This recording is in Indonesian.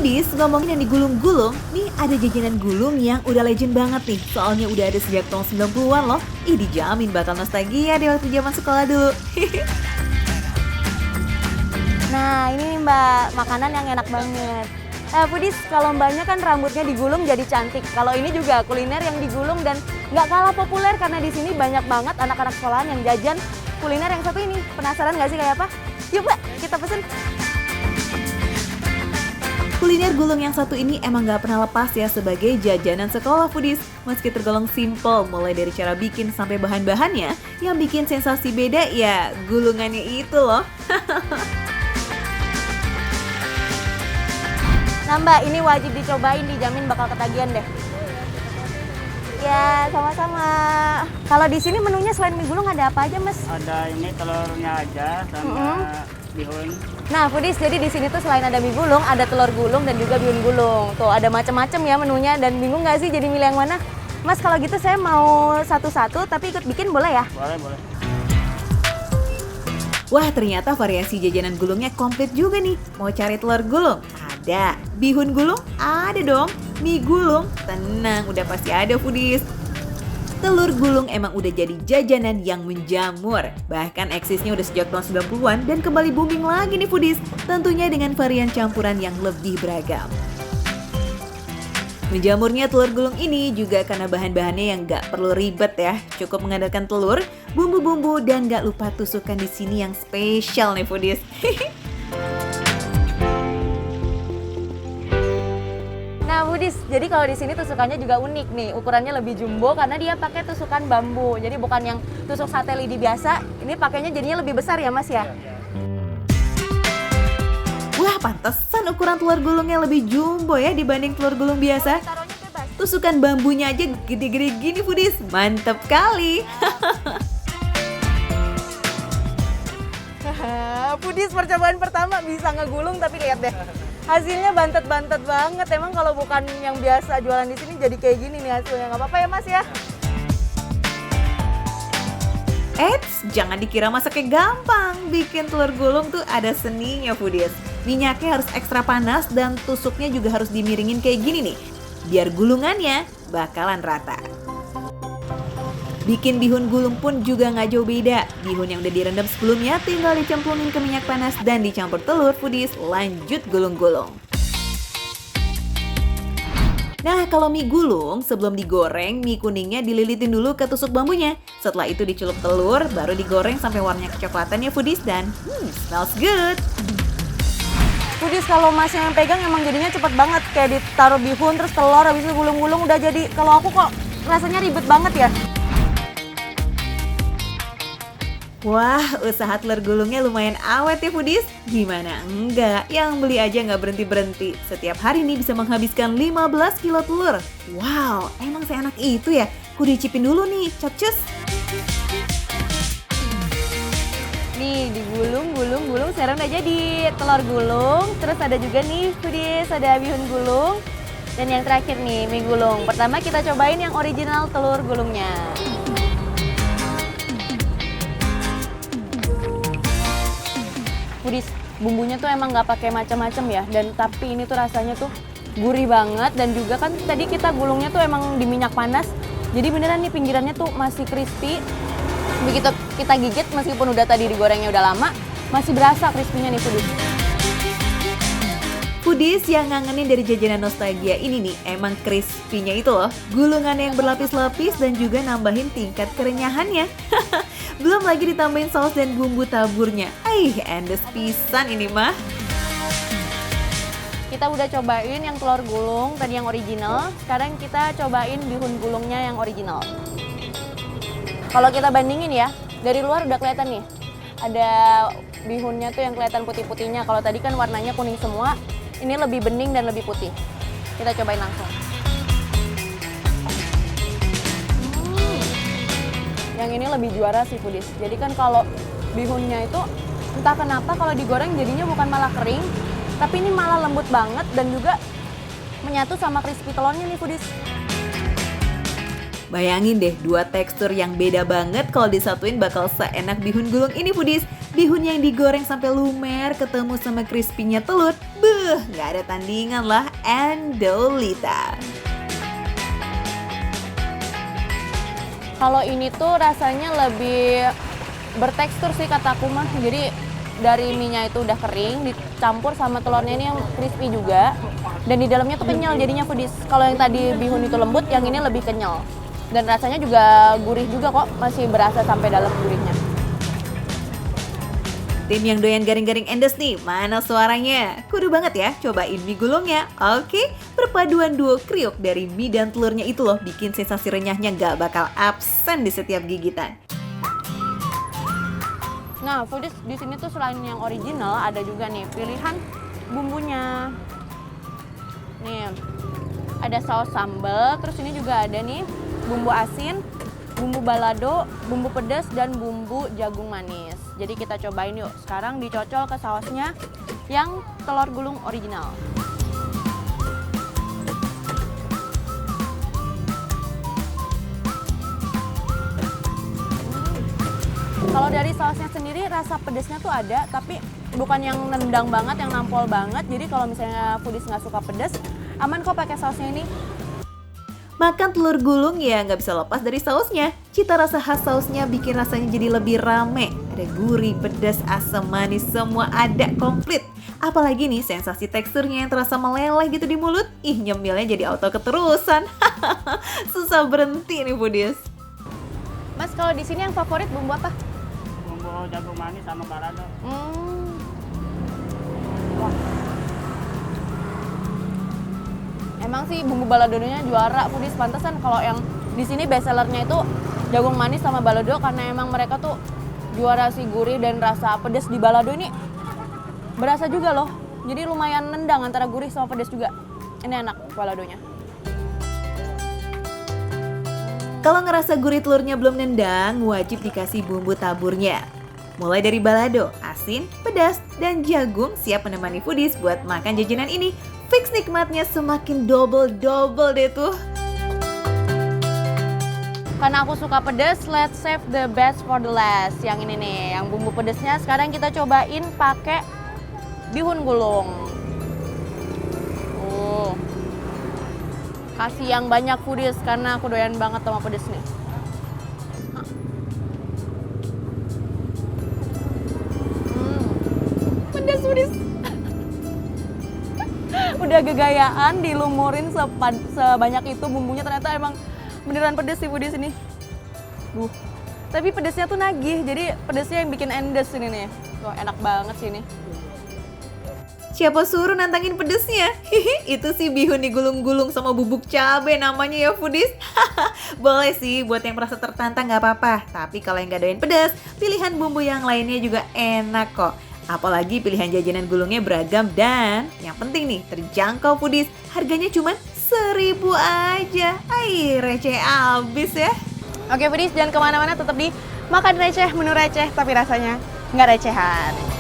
Foodies, ngomongin yang digulung-gulung, nih ada jajanan gulung yang udah legend banget nih. Soalnya udah ada sejak tahun 90-an loh. Ih, dijamin bakal nostalgia deh waktu zaman sekolah dulu. Nah ini nih Mbak, makanan yang enak banget. Foodies, kalau Mbaknya kan rambutnya digulung jadi cantik. Kalau ini juga kuliner yang digulung dan nggak kalah populer karena di sini banyak banget anak-anak sekolahan yang jajan kuliner yang satu ini. Penasaran nggak sih kayak apa? Yuk Mbak, kita pesen. Kuliner gulung yang satu ini emang gak pernah lepas ya sebagai jajanan sekolah Foodies. Meski tergolong simple, mulai dari cara bikin sampai bahan-bahannya, yang bikin sensasi beda ya gulungannya itu loh. Nah Mbak, ini wajib dicobain, dijamin bakal ketagihan deh. Ya, sama-sama. Kalau di sini menunya selain mie gulung ada apa aja, Mas? Ada ini telurnya aja sama bihun. Nah, Foodies, jadi di sini tuh selain ada mie gulung, ada telur gulung dan juga bihun gulung. Tuh, ada macam-macam ya menunya dan bingung nggak sih jadi milih yang mana? Mas, kalau gitu saya mau satu-satu tapi ikut bikin boleh ya? Boleh, boleh. Wah, ternyata variasi jajanan gulungnya komplit juga nih. Mau cari telur gulung? Ada. Bihun gulung? Ada dong. Mie gulung? Tenang, udah pasti ada Foodies. Telur gulung emang udah jadi jajanan yang menjamur. Bahkan eksisnya udah sejak tahun 90-an dan kembali booming lagi nih Foodies. Tentunya dengan varian campuran yang lebih beragam. Menjamurnya telur gulung ini juga karena bahan-bahannya yang gak perlu ribet ya. Cukup mengandalkan telur, bumbu-bumbu, dan gak lupa tusukan di sini yang spesial nih Foodies. Nah, Foodies, jadi kalau di sini tusukannya juga unik nih. Ukurannya lebih jumbo karena dia pakai tusukan bambu. Jadi bukan yang tusuk sate lidi biasa, ini pakainya jadinya lebih besar ya, Mas ya? Wah, pantesan ukuran telur gulungnya lebih jumbo ya dibanding telur gulung biasa. Taruhnya bebas. Tusukan bambunya aja gede-gede gini Foodies. Mantep kali. Foodies, percobaan pertama bisa ngegulung tapi lihat deh. Hasilnya bantet-bantet banget. Emang kalau bukan yang biasa jualan di sini jadi kayak gini nih hasilnya. Nggak apa-apa ya Mas ya? Eits, jangan dikira masaknya gampang. Bikin telur gulung tuh ada seninya Foodies. Minyaknya harus ekstra panas dan tusuknya juga harus dimiringin kayak gini nih. Biar gulungannya bakalan rata. Bikin bihun gulung pun juga nggak jauh beda. Bihun yang udah direndam sebelumnya tinggal dicemplungin ke minyak panas dan dicampur telur Foodies, lanjut gulung-gulung. Nah, kalau mie gulung, sebelum digoreng, mie kuningnya dililitin dulu ke tusuk bambunya. Setelah itu dicelup telur, baru digoreng sampai warnanya kecoklatan ya Foodies dan smells good. Foodies, kalau Mas yang pegang emang jadinya cepet banget. Kayak ditaruh bihun terus telur, habis itu gulung-gulung udah jadi. Kalau aku kok rasanya ribet banget ya. Wah, usaha telur gulungnya lumayan awet ya Foodies. Gimana enggak? Yang beli aja nggak berhenti-berhenti. Setiap hari nih bisa menghabiskan 15 kilo telur. Wow, emang seenak itu ya? Kudu dicipin dulu nih, capcus. Nih, digulung, sekarang udah jadi telur gulung. Terus ada juga nih Foodies, ada bihun gulung. Dan yang terakhir nih, mie gulung. Pertama kita cobain yang original telur gulungnya. Foodies, bumbunya tuh emang nggak pakai macam-macam ya, dan tapi ini tuh rasanya tuh gurih banget dan juga kan tadi kita gulungnya tuh emang di minyak panas, jadi beneran nih pinggirannya tuh masih crispy. Begitu kita gigit meskipun udah tadi digorengnya udah lama, masih berasa crispy-nya nih Foodies. Foodies yang ngangenin dari jajanan nostalgia ini nih, emang crispy-nya itu loh. Gulungannya yang berlapis-lapis dan juga nambahin tingkat kerenyahannya. Belum lagi ditambahin saus dan bumbu taburnya. Endes pisan ini mah. Kita udah cobain yang telur gulung, tadi yang original. Sekarang kita cobain bihun gulungnya yang original. Kalau kita bandingin ya, dari luar udah kelihatan nih. Ada bihunnya tuh yang kelihatan putih-putihnya. Kalau tadi kan warnanya kuning semua, ini lebih bening dan lebih putih. Kita cobain langsung. Yang ini lebih juara sih Foodies. Jadi kan kalau bihunnya itu entah kenapa kalau digoreng jadinya bukan malah kering, tapi ini malah lembut banget dan juga menyatu sama crispy telurnya nih Foodies. Bayangin deh, dua tekstur yang beda banget kalau disatuin bakal seenak bihun gulung ini foodies. Bihun yang digoreng sampai lumer ketemu sama crispy-nya telur. Beuh, nggak ada tandingan lah, Endolita. Kalau ini tuh rasanya lebih bertekstur sih kataku mah. Jadi dari mie-nya itu udah kering, dicampur sama telurnya ini yang crispy juga. Dan di dalamnya tuh kenyal jadinya foodies. Kalau yang tadi bihun itu lembut, yang ini lebih kenyal. Dan rasanya juga gurih juga kok, masih berasa sampai dalam gurihnya. Tim yang doyan garing-garing endes nih, mana suaranya? Kudu banget ya, cobain mie gulungnya. Oke, perpaduan duo kriuk dari mie dan telurnya itu loh bikin sensasi renyahnya gak bakal absen di setiap gigitan. Nah, foodies di sini tuh selain yang original ada juga nih pilihan bumbunya. Nih, ada saus sambal, terus ini juga ada nih bumbu asin, bumbu balado, bumbu pedas, dan bumbu jagung manis. Jadi kita cobain yuk. Sekarang dicocol ke sausnya yang telur gulung original. Kalau dari sausnya sendiri rasa pedasnya tuh ada, tapi bukan yang nendang banget, yang nampol banget. Jadi kalau misalnya foodies nggak suka pedas, aman kok pakai sausnya ini. Makan telur gulung ya nggak bisa lepas dari sausnya. Cita rasa khas sausnya bikin rasanya jadi lebih rame. Ada gurih, pedas, asam, manis, semua ada komplit. Apalagi nih sensasi teksturnya yang terasa meleleh gitu di mulut. Ih, nyemilnya jadi auto keterusan. Susah berhenti nih foodies. Mas, kalau di sini yang favorit bumbu apa? Bumbu jagung manis sama balado. Wah. Emang sih bumbu baladonya juara foodies, pantesan kalau yang di sini best sellernya itu jagung manis sama balado karena emang mereka tuh juara si gurih dan rasa pedas di balado ini berasa juga loh. Jadi lumayan nendang antara gurih sama pedas juga. Ini enak baladonya. Kalau ngerasa gurih telurnya belum nendang, wajib dikasih bumbu taburnya. Mulai dari balado, asin, pedas, dan jagung siap menemani foodies buat makan jajanan ini. Fix nikmatnya semakin double-double deh tuh. Karena aku suka pedas, let's save the best for the last. Yang ini nih, yang bumbu pedasnya sekarang kita cobain pakai bihun gulung. Kasih yang banyak foodies karena aku doyan banget sama pedas nih. Pedas foodies. Udah gegayaan dilumurin sebanyak itu bumbunya, ternyata emang beneran pedes sih foodies ini. Tapi pedesnya tuh nagih, jadi pedesnya yang bikin endes ini nih. Tuh enak banget sih ini. Siapa suruh nantangin pedesnya? Hihi, itu sih bihun digulung-gulung sama bubuk cabe namanya ya foodies. Boleh sih buat yang merasa tertantang gak apa-apa. Tapi kalau yang gak doyan pedas, pilihan bumbu yang lainnya juga enak kok. Apalagi pilihan jajanan gulungnya beragam dan yang penting nih terjangkau foodies. Harganya cuma 1.000 aja. Ai, receh abis ya. Oke foodies, jangan kemana-mana, tetap di Makan Receh, menu receh tapi rasanya nggak recehan.